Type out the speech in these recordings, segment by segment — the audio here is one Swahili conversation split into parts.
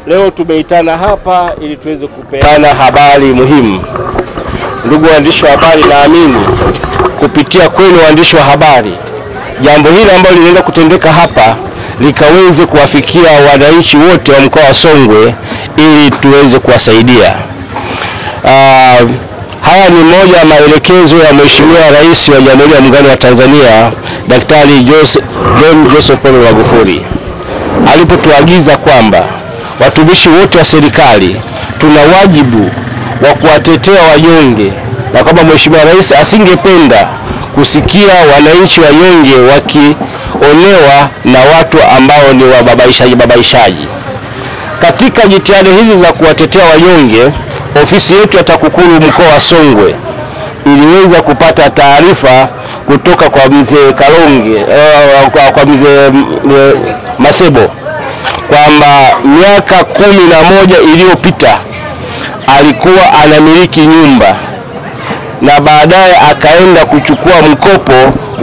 Leo tumeitana hapa ili tuweze kupeana habari muhimu. Ndugu waandishi wa habari, naamini kupitia kwenu waandishi wa habari, jambo hili ambalo linaenda kutendeka hapa likaweze kuwafikia wananchi wote wa mkoa wa Songwe ili tuweze kuwasaidia. Haya ni moja ya maelekezo ya Mheshimiwa Rais wa Jamhuri ya Muungano wa Tanzania, Daktari John Joseph Pombe Magufuli, alipotuagiza kwamba watumishi wote wa serikali tuna wajibu wa kuwatetea wanyonge, na kwamba Mheshimiwa Rais asingependa kusikia wananchi wanyonge wakionewa na watu ambao ni wababaishaji. Katika jitihada hizi za kuwatetea wanyonge, ofisi yetu ya TAKUKURU mkoa wa Songwe iliweza kupata taarifa kutoka kwa mzee Kalonge, kwa mzee Masebo, kwamba miaka 11 iliyopita alikuwa anamiliki nyumba na baadaye akaenda kuchukua mkopo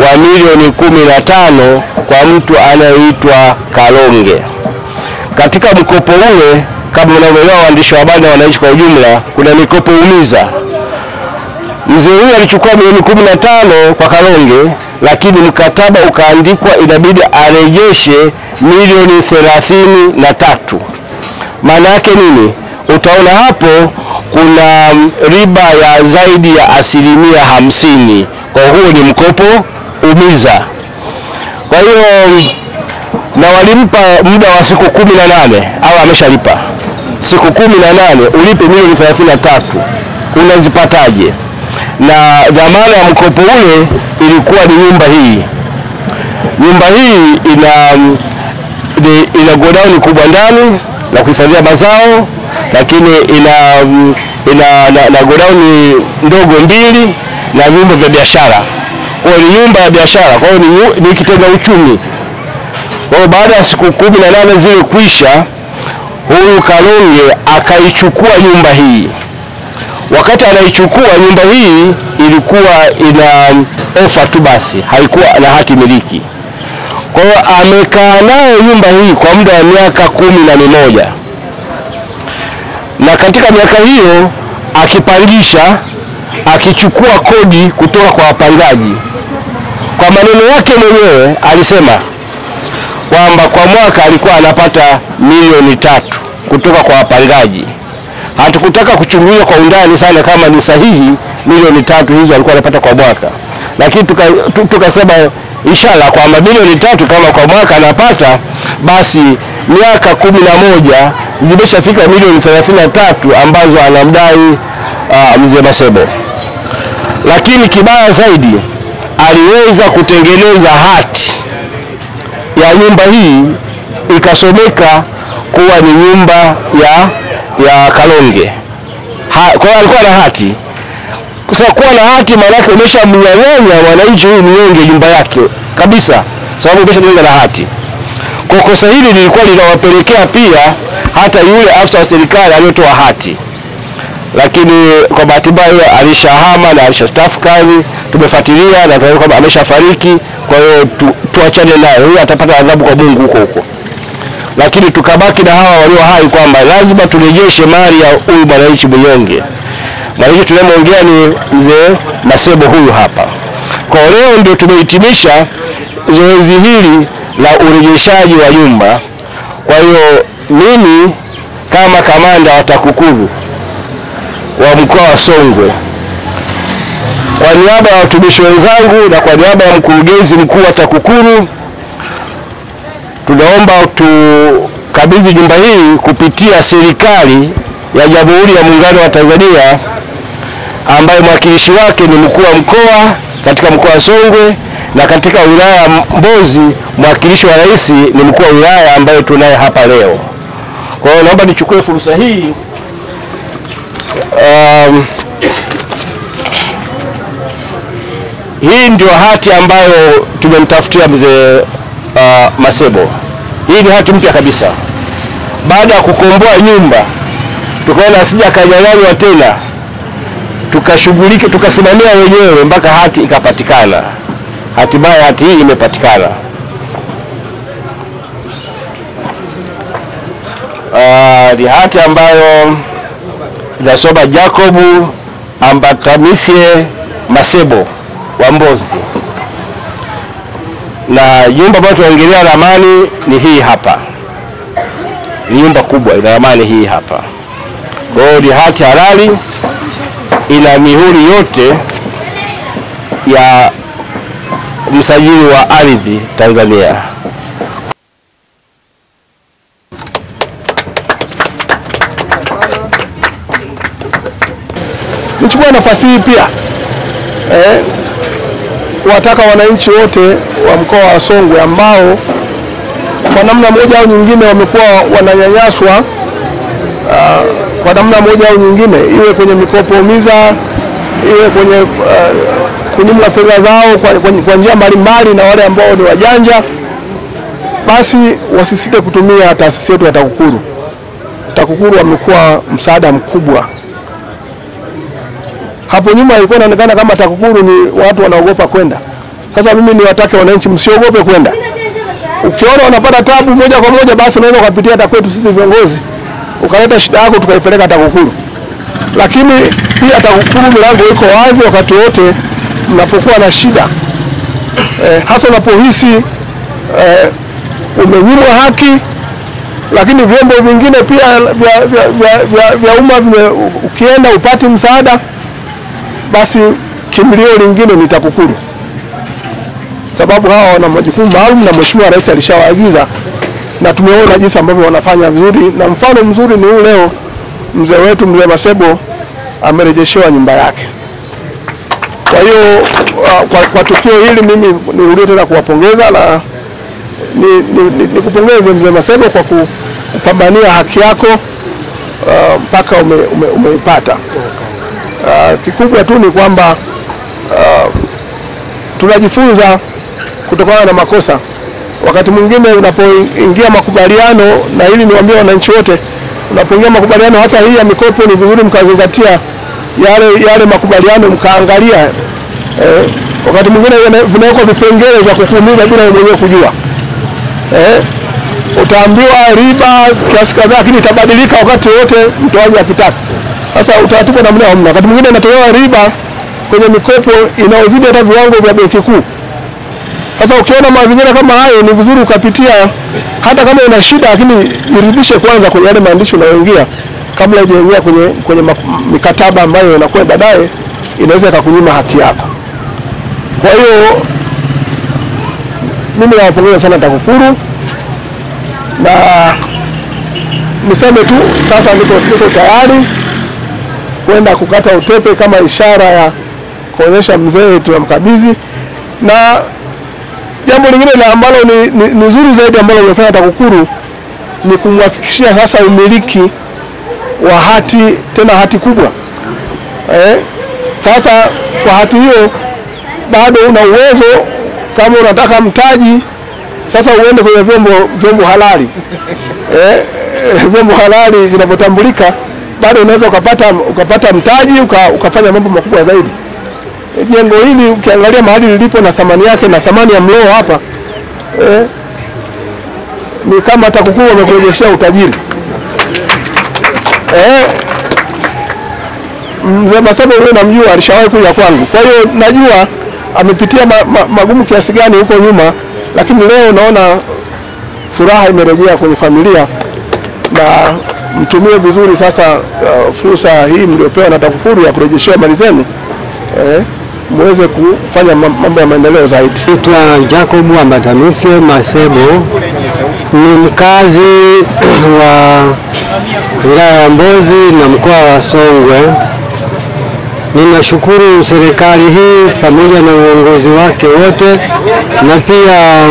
wa milioni 15 kwa mtu anayeitwa Kalonge. Katika mkopo ule, kama mnavyoelewa waandishi wa habari na wananchi kwa ujumla, kuna mikopo umiza. Mzee huyu alichukua milioni 15 kwa Kalonge, lakini mkataba ukaandikwa inabidi arejeshe milioni 33. Maana yake nini? Utaona hapo kuna riba ya zaidi ya 50%. Kwa huo ni mkopo umiza. Kwa hiyo na walimpa muda wa siku 18 au ameshalipa siku 18 ulipe milioni 33. Unazipataje? Na dhamana ya mkopo ule ilikuwa ni nyumba hii. Nyumba hii ina godown kubwa ndani la kuhifadhia mazao, lakini ina godown ndogo 2 na vyumba vya biashara. Kwa hiyo ni nyumba ya biashara, kwa hiyo ni kitega uchumi. Kwa hiyo baada ya siku 18 zile kuisha, huyu Kalonge akaichukua nyumba hii. Wakati anaichukua nyumba hii ilikuwa ina ofa tu basi, haikuwa na hati miliki. Kwa hiyo amekaa nayo nyumba hii kwa muda wa miaka 11. Na katika miaka hiyo akipangisha, akichukua kodi kutoka kwa wapangaji. Kwa maneno yake mwenyewe alisema kwamba kwa mwaka alikuwa anapata milioni 3 kutoka kwa wapangaji. Hatukutaka kuchunguza kwa undani sana kama ni sahihi milioni 3 hizo alikuwa anapata kwa mwaka, lakini tukasema inshallah kwamba milioni 3 kama kwa mwaka anapata, basi miaka 11 zimeshafika milioni 33 ambazo anamdai mzee Masebo. Lakini kibaya zaidi, aliweza kutengeneza hati ya nyumba hii ikasomeka kuwa ni nyumba ya Kalonge. Kwa hiyo alikuwa na hati. Kwa kuwa na hati maana yake umeshamnyang'anya wananchi huyu mnyonge nyumba yake kabisa, sababu umeshamnyang'anya na hati. Kwa kosa hili lilikuwa linawapelekea pia hata yule afisa wa serikali aliyotoa hati. Lakini kwa bahati mbaya alishahama na alishastaafu kazi. Tumefuatilia na tunaona kwamba ameshafariki, kwa hiyo tuachane naye. Huyu atapata adhabu kwa Mungu huko. Lakini tukabaki na hawa walio hai kwamba lazima turejeshe mali ya huyu mwananchi mnyonge. Mwananchi tunayeongea ni mzee Masebo huyu hapa. Kwa leo ndio tumehitimisha zoezi hili la urejeshaji wa nyumba. Kwa hiyo mimi kama kamanda wa TAKUKURU wa mkoa wa Songwe, kwa niaba ya watumishi wenzangu na kwa niaba ya mkurugenzi mkuu wa TAKUKURU, tunaomba tukabidhi nyumba hii kupitia serikali ya Jamhuri ya Muungano wa Tanzania, ambaye mwakilishi wake ni mkuu wa mkoa katika mkoa wa Songwe, na katika wilaya ya Mbozi mwakilishi wa rais ni mkuu wa wilaya ambaye tunaye hapa leo. Kwa hiyo naomba nichukue fursa hii hii ndio hati ambayo tumemtafutia mzee Masebo. Hii ni hati mpya kabisa. Baada ya kukomboa nyumba, tukaona asije akanyang'anywa tena, tukashughulika, tukasimamia wenyewe mpaka hati ikapatikana. Hatimaye hati hii imepatikana. ni hati ambayo inasoma Jacob Ambatanisye Masebo wa Mbozi, na nyumba ambayo tunaongelea ramani ni hii hapa. Ni nyumba kubwa, ina ramani hii hapa. Kwa hiyo ni hati halali, ina mihuri yote ya msajili wa ardhi Tanzania. Nichukua nafasi hii pia kuwataka wananchi wote wa mkoa wa Songwe ambao kwa namna moja au nyingine wamekuwa wananyanyaswa kwa namna moja au nyingine, iwe kwenye mikopo umiza, iwe kwenye kunyimwa fedha zao kwa njia mbalimbali na wale ambao ni wajanja, basi wasisite kutumia taasisi yetu ya TAKUKURU. TAKUKURU wamekuwa msaada mkubwa. Hapo nyuma ilikuwa inaonekana kama TAKUKURU ni watu wanaogopa kwenda. Sasa mimi niwatake wananchi msiogope kwenda. Ukiona unapata tabu moja kwa moja, basi unaweza kupitia hata kwetu sisi viongozi, ukaleta shida yako tukaipeleka TAKUKURU. Lakini pia TAKUKURU milango iko wazi wakati wote mnapokuwa na shida. Hasa unapohisi umenyimwa haki, lakini vyombo vingine pia vya umma ukienda upati msaada, basi kimbilio lingine ni TAKUKURU. Sababu hawa wana majukumu maalum na Mheshimiwa Rais alishawaagiza, na tumeona jinsi ambavyo wanafanya vizuri, na mfano mzuri ni huu leo mzee wetu Mzee Masebo amerejeshewa nyumba yake. Kwa hiyo kwa tukio hili mimi nirudie tena kuwapongeza na nikupongeze Mzee Masebo kwa kupambania haki yako mpaka umeipata. Kikubwa tu ni kwamba tunajifunza kutokana na makosa. Wakati mwingine unapoingia makubaliano, na hili niwaambie wananchi wote, unapoingia makubaliano hasa hii ya mikopo, ni vizuri mkazingatia yale makubaliano, mkaangalia wakati mwingine vinawekwa vipengele vya kukuumiza bila mwenyewe kujua. Utaambiwa riba kiasi kadhaa, lakini itabadilika wakati wote mtoaji akitaka. Sasa utaratibu namna hamna. Wakati mwingine inatolewa riba kwenye mikopo inaozidi hata viwango vya Benki Kuu. Sasa ukiona mazingira kama hayo, ni vizuri ukapitia, hata kama una shida, lakini jiridhishe kwanza kwenye yale maandishi unayoingia kabla hujaingia kwenye mikataba ambayo inakuwa baadaye inaweza kukunyima haki yako. Kwa hiyo mimi nawapongeza sana TAKUKURU, na niseme tu sasa niko tayari kwenda kukata utepe kama ishara ya kuonyesha mzee tunamkabidhi. Na jambo lingine ambalo ni zuri zaidi ambalo wamefanya TAKUKURU ni kumhakikishia sasa umiliki wa hati, tena hati kubwa. Sasa kwa hati hiyo bado una uwezo, kama unataka mtaji sasa uende kwenye vyombo halali. Vyombo halali vinapotambulika, bado unaweza ukapata mtaji ukafanya mambo makubwa zaidi. Jengo hili ukiangalia mahali lilipo na thamani yake na thamani ya mloo hapa, ni kama TAKUKURU wamekurejeshea utajiri. Mzee Masebo yule namjua, alishawahi kuja kwangu. Kwa hiyo najua amepitia magumu kiasi gani huko nyuma, lakini leo naona furaha imerejea kwenye familia, na mtumie vizuri sasa fursa hii mliopewa na TAKUKURU ya kurejeshewa mali zenu, muweze kufanya mambo ya maendeleo zaidi. Naitwa Jacob Ambatanisye Masebo, ni mkazi wa wilaya ya Mbozi na mkoa wa Songwe. Ninashukuru serikali hii pamoja na uongozi wake wote, na pia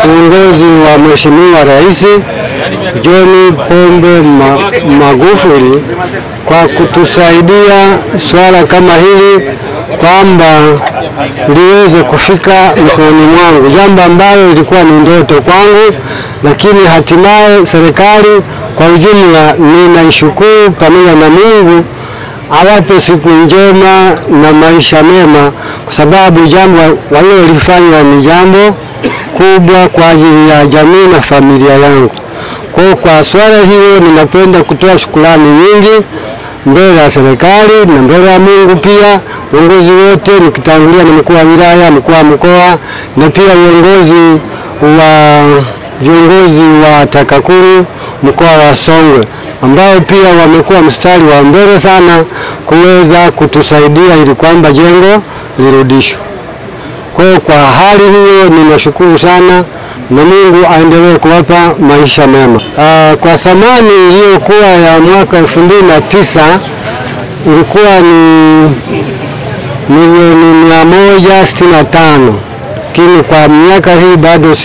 uongozi wa Mheshimiwa Rais John Pombe Magufuli kwa kutusaidia swala kama hili, kwamba liweze kufika mikononi mwangu, jambo ambalo ilikuwa ni ndoto kwangu, lakini hatimaye serikali kwa ujumla ninaishukuru, pamoja na Mungu awape siku njema na maisha mema, kwa sababu jambo walilofanya ni jambo kubwa kwa ajili ya jamii na familia yangu. Kwa swala hilo ninapenda kutoa shukrani nyingi mbele ya serikali na mbele ya Mungu, pia uongozi wote nikitangulia na mkuu wa wilaya, mkuu wa mkoa na pia viongozi wa TAKUKURU mkoa wa Songwe, ambao pia wamekuwa mstari wa mbele sana kuweza kutusaidia ili kwamba jengo lirudishwe. Kwa hali hiyo ninashukuru sana na Mungu aendelee kuwapa maisha mema. Kwa thamani iliyokuwa ya mwaka 2009 ilikuwa ni milioni 165, lakini kwa miaka hii bado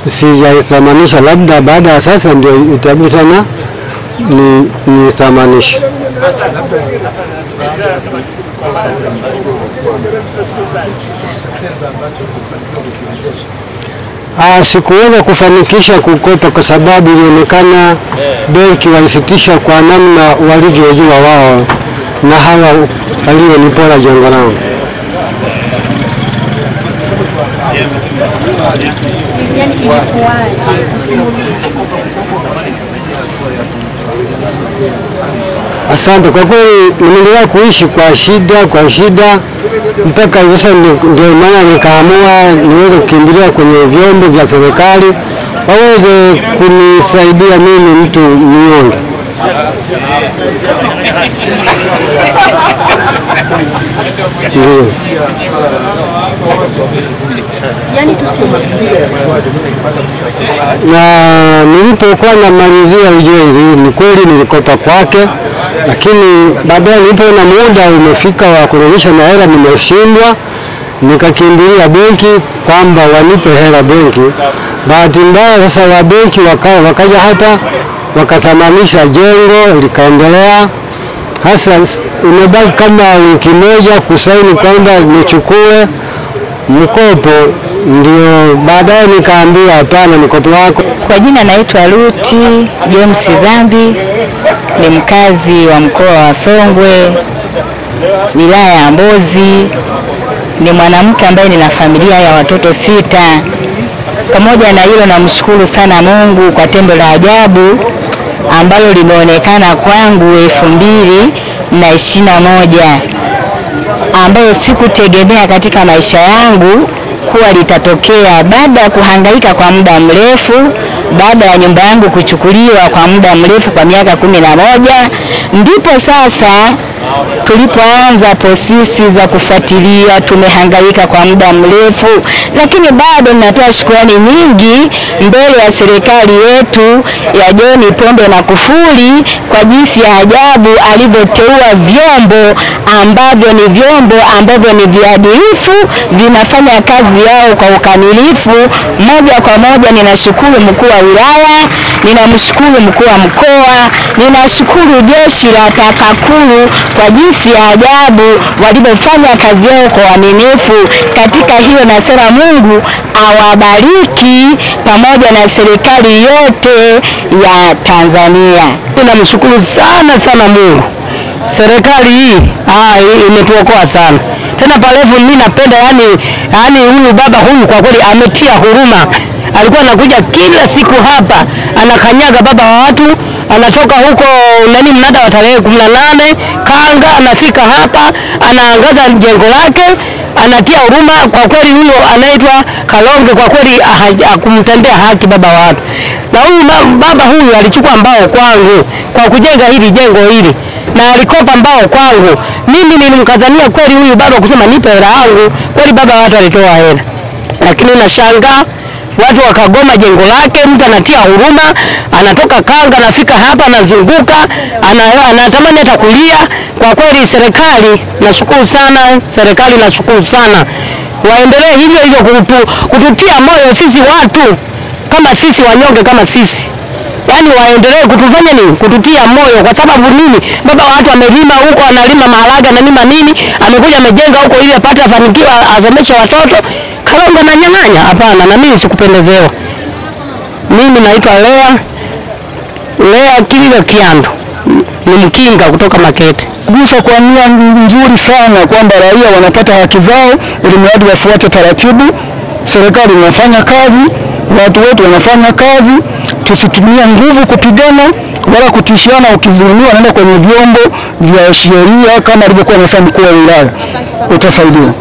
sijaithamanisha, labda baada ya sasa ndio itabidi sana ni thamanisha. Sikuweza kufanikisha kukopa kwa sababu ilionekana benki walisitisha kwa namna walivyojua wao na hawa walionipola jengo langu. Asante, kwa kweli nimeendelea kuishi kwa shida mpaka sasa, ndio maana nikaamua niweze kukimbilia kwenye vyombo vya serikali waweze kunisaidia mimi mtu mnyonge. Na nilipokuwa namalizia ujenzi, ni kweli nilikopa kwake, lakini baadaye nilipoona muda umefika wa kurejesha na hela nimeshindwa, nikakimbilia benki kwamba wanipe hela benki. Bahati mbaya sasa wa benki wakaja hapa wakathamanisha jengo likaendelea. Hasa imebaki kama wiki moja kusaini kwamba nichukue mkopo, ndio baadaye nikaambiwa hapana, mkopo wako. Kwa jina naitwa Ruti James Zambi, ni mkazi wa mkoa wa Songwe, wilaya ya Mbozi. Ni mwanamke ambaye nina familia ya watoto 6. Pamoja na hilo, namshukuru sana Mungu kwa tendo la ajabu ambalo limeonekana kwangu 2021, ambayo sikutegemea katika maisha yangu kuwa litatokea. Baada ya kuhangaika kwa muda mrefu, baada ya nyumba yangu kuchukuliwa kwa muda mrefu kwa miaka 11, ndipo sasa tulipoanza prosesi za kufuatilia. Tumehangaika kwa muda mrefu, lakini bado ninatoa shukrani nyingi mbele ya serikali yetu ya John Pombe Magufuli kwa jinsi ya ajabu alivyoteua vyombo ambavyo ni viadilifu, vinafanya kazi yao kwa ukamilifu. Moja kwa moja ninashukuru mkuu wa wilaya, ninamshukuru mkuu wa mkoa, ninashukuru jeshi la TAKUKURU kwa jinsi ya ajabu walivyofanya kazi yao kwa uaminifu. Katika hiyo nasema Mungu awabariki pamoja na serikali yote ya Tanzania. Ninamshukuru sana Mungu. Serikali hii imetuokoa sana. Tena parefu mimi napenda yani huyu baba huyu kwa kweli ametia huruma. Alikuwa anakuja kila siku hapa, anakanyaga baba wa watu, anatoka huko mnada wa tarehe 18 Kanga, anafika hapa, anaangaza jengo lake, anatia huruma. Kwa kweli huyo anaitwa Kalonge, kwa kweli akumtendea haki baba wa watu. Na huyu baba huyu alichukua mbao kwangu kwa kujenga hili jengo hili, na alikopa mbao kwangu. Mimi nilimkazania kweli huyu baba kusema nipe hela yangu, kweli baba watu alitoa hela. Lakini nashangaa watu wakagoma jengo lake. Mtu anatia huruma, anatoka Kanga, anafika hapa, anazunguka, anatamani hata kulia. Kwa kweli serikali nashukuru sana, waendelee hivyo kututia moyo sisi watu kama sisi wanyonge kama sisi. Yaani waendelee kutufanya nini? Kututia moyo. Kwa sababu nini? Baba watu amelima huko, analima maharage, analima nini, amekuja amejenga huko ili apate afanikiwa asomeshe watoto. Kalonge na nyang'anya? Hapana, na mimi sikupendezewa. Mimi naitwa Lea Kililo Kiando, ni mkinga kutoka Makete. Gusa kwa nia nzuri sana kwamba raia wanapata haki zao ili mradi wafuate taratibu. Serikali inafanya kazi, watu wetu wanafanya kazi. tusitumie nguvu kupigana wala kutishiana. Ukizulumiwa naenda kwenye vyombo vya sheria kama alivyokuwa anasema mkuu wa wilaya, utasaidiwa.